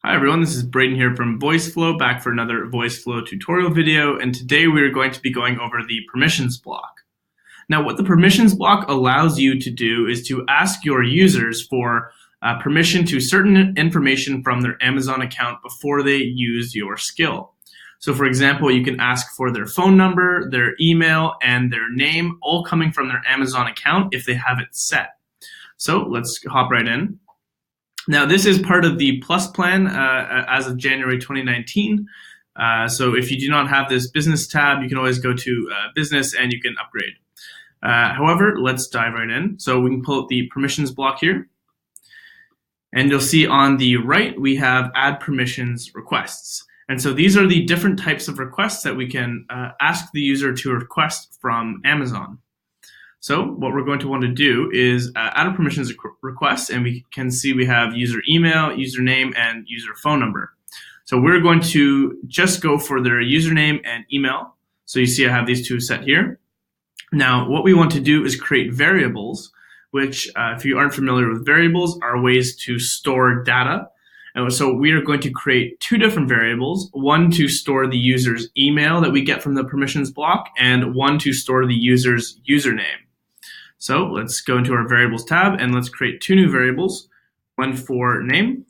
Hi everyone, this is Braden here from Voiceflow, back for another Voiceflow tutorial video, and today we're going to be going over the permissions block. Now what the permissions block allows you to do is to ask your users for permission to certain information from their Amazon account before they use your skill. So for example, you can ask for their phone number, their email, and their name, all coming from their Amazon account if they have it set. So let's hop right in. Now, this is part of the Plus plan as of January 2019. So if you do not have this business tab, you can always go to business and you can upgrade. However, let's dive right in. So we can pull up the permissions block here. And you'll see on the right, we have add permissions requests. And so these are the different types of requests that we can ask the user to request from Amazon. So what we're going to want to do is add a permissions request, and we can see we have user email, username, and user phone number. So we're going to just go for their username and email. So you see I have these two set here. Now what we want to do is create variables, which if you aren't familiar with variables, are ways to store data. And so we are going to create two different variables, one to store the user's email that we get from the permissions block, and one to store the user's username. So let's go into our variables tab and let's create two new variables, one for name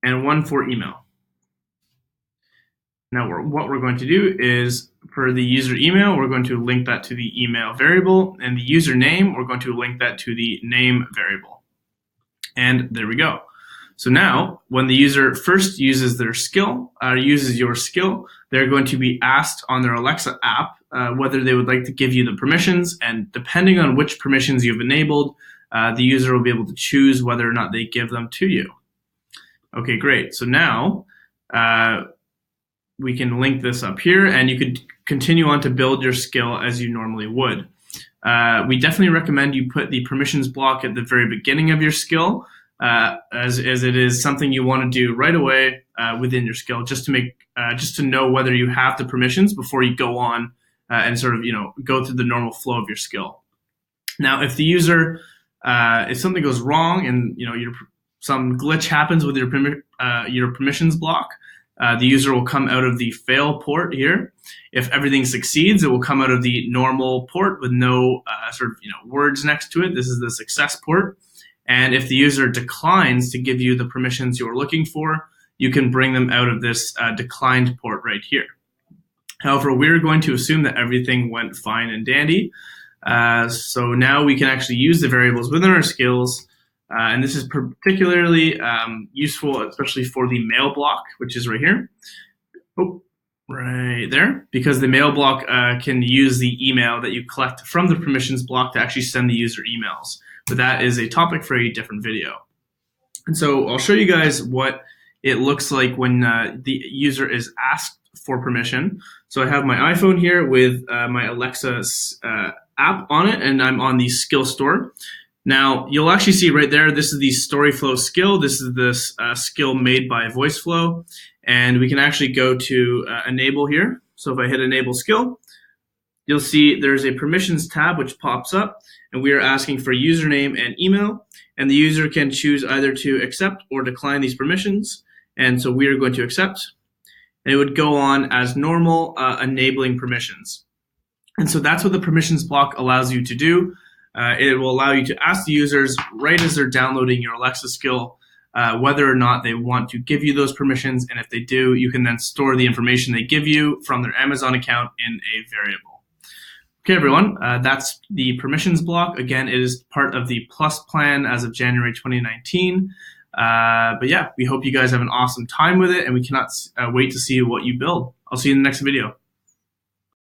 and one for email. Now what we're going to do is for the user email, we're going to link that to the email variable, and the username, we're going to link that to the name variable. And there we go. So now when the user first uses their skill, uses your skill, they're going to be asked on their Alexa app whether they would like to give you the permissions, and depending on which permissions you've enabled, the user will be able to choose whether or not they give them to you. Okay, great. So now we can link this up here, and you could continue on to build your skill as you normally would. We definitely recommend you put the permissions block at the very beginning of your skill, as it is something you want to do right away within your skill, just to know whether you have the permissions before you go on and sort of go through the normal flow of your skill. Now, if the user, if something goes wrong and some glitch happens with your permissions block, the user will come out of the fail port here. If everything succeeds, it will come out of the normal port with no words next to it. This is the success port. And if the user declines to give you the permissions you're looking for, you can bring them out of this declined port right here. However, we're going to assume that everything went fine and dandy. So now we can actually use the variables within our skills. And this is particularly useful, especially for the mail block, which is right here. Oh, right there, because the mail block can use the email that you collect from the permissions block to actually send the user emails. But that is a topic for a different video. And so I'll show you guys what it looks like when the user is asked for permission. So I have my iPhone here with my Alexa app on it, and I'm on the skill store. Now you'll actually see right there, this is the StoryFlow skill. This is this skill made by Voiceflow, and we can actually go to enable here. So if I hit enable skill, you'll see there's a permissions tab which pops up, and we are asking for username and email, and the user can choose either to accept or decline these permissions. And so we are going to accept, and it would go on as normal, enabling permissions. And so that's what the permissions block allows you to do. It will allow you to ask the users right as they're downloading your Alexa skill whether or not they want to give you those permissions, and if they do, you can then store the information they give you from their Amazon account in a variable. Okay, everyone, that's the permissions block. Again, it is part of the Plus plan as of January 2019. But yeah, we hope you guys have an awesome time with it, and we cannot wait to see what you build. I'll see you in the next video.